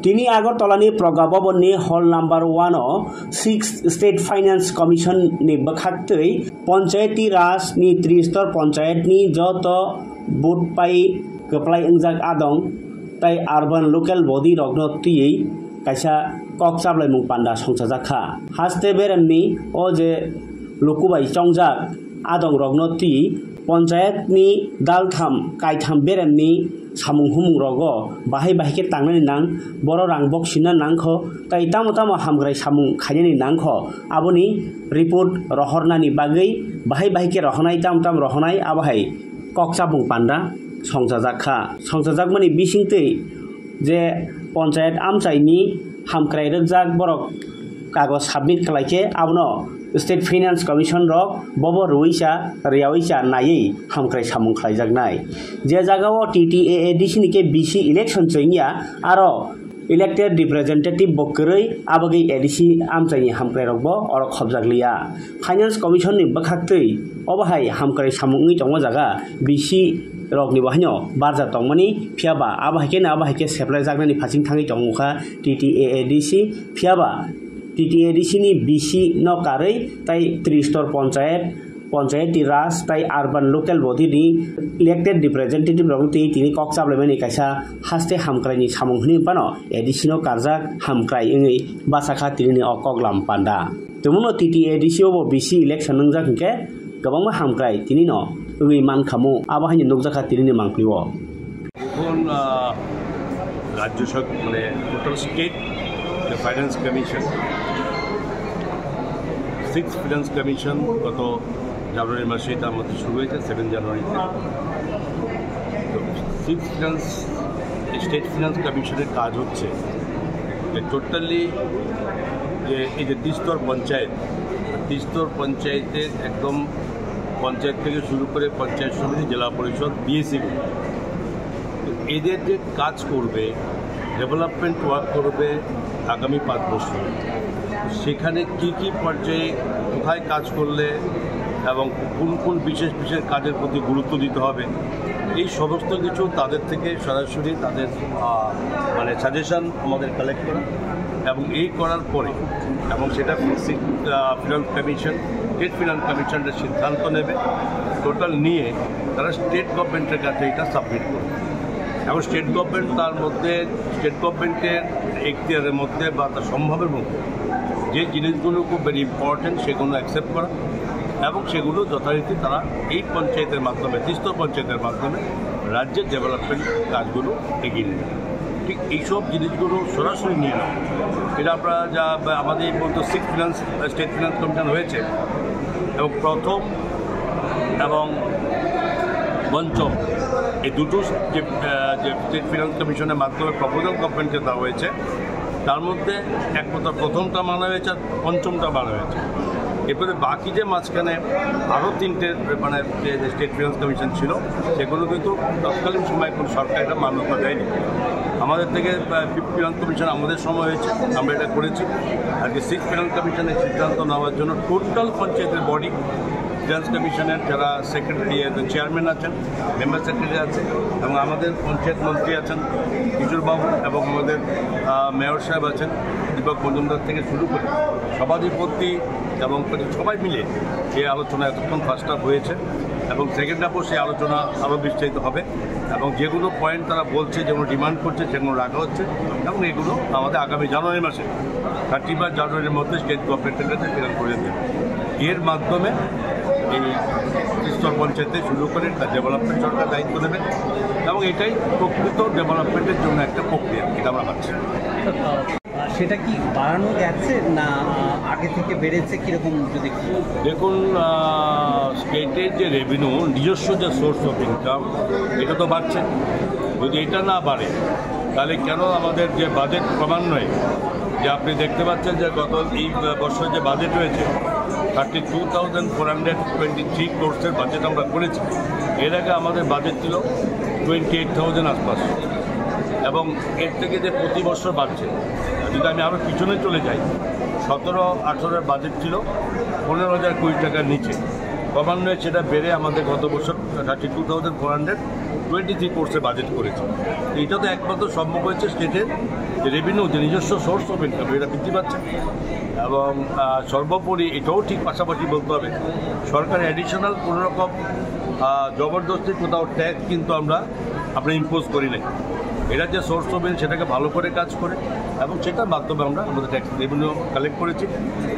তিনি আগরতলাनि प्रज्ञा भवननि हल number 1 6 state finance commission नि बखाक्तै पंचायती राज नि त्रिस्तर पंचायत नि जत बुट पाई कप्लाई इंजाक आदं ताई अर्बन लोकल बॉडी रगनो तुयै कायसा कक चाबलाय मुं पान्दा संसाजाखा हास्ते बेरेमनि ओ जे लुकुबाई चंजाक आदं रगनो तुयै पंचायत नि दालथाम कायथाम बेरेमनि सामुं हुमुं रगो बाहाय बाहायके तांनानै नां बर' रां बक्सिना नांखो ताई तामो तामो हामग्राय सामुं खायनानै नांखो आबोनि रिपोर्ट रहरनानि बागै बाहाय बाहायके रहनाय ताम ताम रहनाय आबाहाय ककसाबुं पान्दा संसाजाक माने बिसिंतै जे पंचायत आमचाइनि हामक्राय रजाक बरक कागज साबमिट खालायके आबनो स्टेट फाइनेंस कमिशन रक बबो रुइसा रियावैसा नायै हामक्राय सामुं खालायजागनाय जे जागाव TTAADC नि के BC इलेक्शन चैनिया आरो इलेक्टेड रिप्रेजेंटेटिव बकरै आबगै ADC आमचाइनि हामक्राय रकबो अर खबजागलिया फाइनेंस कमिशन नि बखाक्तै अबहाय हामक्राय सामुंनि तंग जागा BC रकनि बहायनो बारजा तंगमानि फियाबा आबाहायके सेप्लाय जागनानि फासिं थाङै तंगखा TTAADC फियाबा TTADC नि BC न कारै ताई त्रिस्तर पंचायती राज ताई अर्बन लोकल बॉडी नि इलेक्टेड रिप्रेजेंटेटिव रंगति तिनि कक चाबलायमानि कायसा हास्ते हामक्रायनि सामुं हनि पानो ADC न कारजाक हामक्राय इंगै बासाखा तिनि अकगलाम पान्दा तमुनो TTADC ओबो BC इलेक्शन नंजाखके गोबां हामक्राय तिनि न इंगै मानखामु आबाहायनि नगजाखा तिनि मांप्लिवो এখন রাজ্য সরকার মানে total state finance commission 6 finance commission গত জানুয়ারি মাসে তার মধ্যে শুরু হয়েছে 7 জানুয়ারিতে তো 6 ফাইন্যান্স স্টেট ফাইন্যান্স কমিশনের কাজ হচ্ছে যে টোটালি যে এই যে তিস্তর পঞ্চায়েতের একদম পঞ্চায়েত থেকে শুরু করে পঞ্চায়েত সমিতি জেলা পরিষদ BSC এদের যে কাজ করবে ডেভেলপমেন্ট ওয়ার্ক করবে আগামী 5 বছর সেখানে কি পর্যায়ে কোথায় কাজ করলে এবং কোন বিশেষ কাজের প্রতি গুরুত্ব দিতে হবে এই সমস্ত কিছু তাদের থেকে সরাসরি তাদের মানে সাজেশন আমাদের কালেক্ট করা এবং এই করার পরে এবং সেটা ফিনান্স কমিশন স্টেট ফিনান্স কমিশনের সিদ্ধান্ত নেবে টোটাল নিয়ে তারা স্টেট গভর্নমেন্টের কাছে এটা সাবমিট করবে এবং স্টেট গভর্নমেন্ট তার মধ্যে স্টেট গভর্নমেন্টের এখতিয়ারের মধ্যে বা তার সম্ভবের মধ্যে যে জিনিসগুলো খুব ভেরি ইম্পর্টেন্ট সেগুলো অ্যাকসেপ্ট করা এবং সেগুলো যথারীতি তারা এই পঞ্চায়েতের মাধ্যমে তিস্তর পঞ্চায়েতের মাধ্যমে রাজ্যের ডেভেলপমেন্ট কাজগুলো এগিয়ে নেবে ঠিক এইসব জিনিসগুলো সরাসরি নিয়ে নেওয়া এটা আমরা যা আমাদের এই পর্যন্ত স্টেট ফিনান্স কমিশন হয়েছে এবং প্রথম এবং পঞ্চম এই দুটো যে স্টেট ফিনান্স কমিশনের মাধ্যমে প্রপোজাল গভর্নমেন্টকে দেওয়া হয়েছে তার মধ্যে একমাত্র প্রথমটা মানা হয়েছে আর পঞ্চমটা মানা হয়েছে এরপরে বাকি যে মাঝখানে আরও 3টে মানে যে স্টেট ফিনান্স কমিশন ছিল সেগুলো কিন্তু তৎকালীন সময় কোনো সরকার এটা মান্যতা দেয়নি আমাদের থেকে 5th ফিনান্স কমিশন আমাদের সময় হয়েছে আমরা এটা করেছি আজকে 6th ফিনান্স কমিশনের সিদ্ধান্ত নেওয়ার জন্য টোটাল পঞ্চায়েতের বডি ফিনান্স কমিশনের যারা সেক্রেটারি চেয়ারম্যান আছেন মেম্বার সেক্রেটারি আছে এবং আমাদের পঞ্চায়েত মন্ত্রী আছেন কিশোরবাবু এবং আমাদের মেয়র সাহেব আছেন দীপক মজুমদার থেকে শুরু করে সভাধিপতি এবং সবাই মিলে এই আলোচনা এতক্ষণ ফার্স্ট হাফ হয়েছে এবং সেকেন্ড হাফও সেই আলোচনা আরও বিস্তারিত হবে এবং যেগুলো পয়েন্ট তারা বলছে যেগুলো ডিমান্ড করছে সেগুলো রাখা হচ্ছে এবং এগুলো আমাদের আগামী জানুয়ারি মাসে 31 জানুয়ারির মধ্যে স্টেট গভর্নমেন্টের কাছে ফিনান্স করে দেবে এর মাধ্যমে এই তিস্তর পঞ্চায়েতে শুরু করে তার ডেভেলপমেন্ট সরকার দায়িত্ব নেবেন এবং এটাই প্রকৃত ডেভেলপমেন্টের জন্য একটা প্রক্রিয়া এটা আমরা ভাবছি সেটা কি বাড়ানো যাচ্ছে না আগে থেকে বেড়েছে কীরকম যদি দেখুন স্টেটের যে রেভিনিউ নিজস্ব যে সোর্স অফ ইনকাম এটা তো বাড়ছে যদি এটা না বাড়ে তাহলে কেন আমাদের যে বাজেট ক্রমান্বয়ে যে আপনি দেখতে পাচ্ছেন যে গত এই বছর যে বাজেট হয়েছে 32,423 ক্রোর্সের বাজেট আমরা করেছি এর আগে আমাদের বাজেট ছিল 28,000 আশপাশ এবং এর থেকে যে প্রতি বছর বাড়ছে যদি আমি আরও পিছনে চলে যাই 17-18 বাজেট ছিল 15,000 কোটি টাকার নিচে ক্রমান্বয়ে সেটা বেড়ে আমাদের গত বছর 32,423 কোর্সে বাজেট করেছে। এটা তো একমাত্র সম্ভব হয়েছে স্টেটের যে রেভিনিউ, যে নিজস্ব সোর্স অফ ইনকাম, এটা বৃদ্ধি পাচ্ছে। এবং সর্বোপরি এটাও ঠিক পাশাপাশি বলতে হবে, সরকার অ্যাডিশনাল কোনো রকম জবরদস্তি কোথাও ট্যাক্স কিন্তু আমরা ইম্পোজ করি নাই। এটা যে সোর্স অফ ইনকাম সেটাকে ভালো করে কাজ করে এবং সেটার মাধ্যমে আমরা আমাদের ট্যাক্স রেভিনিউ কালেক্ট করেছি।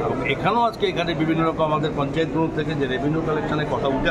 এবং এখানেও আজকে এখানে বিভিন্ন রকম আমাদের পঞ্চায়েতগুলো থেকে যে রেভিনিউ কালেকশনের কথা উঠে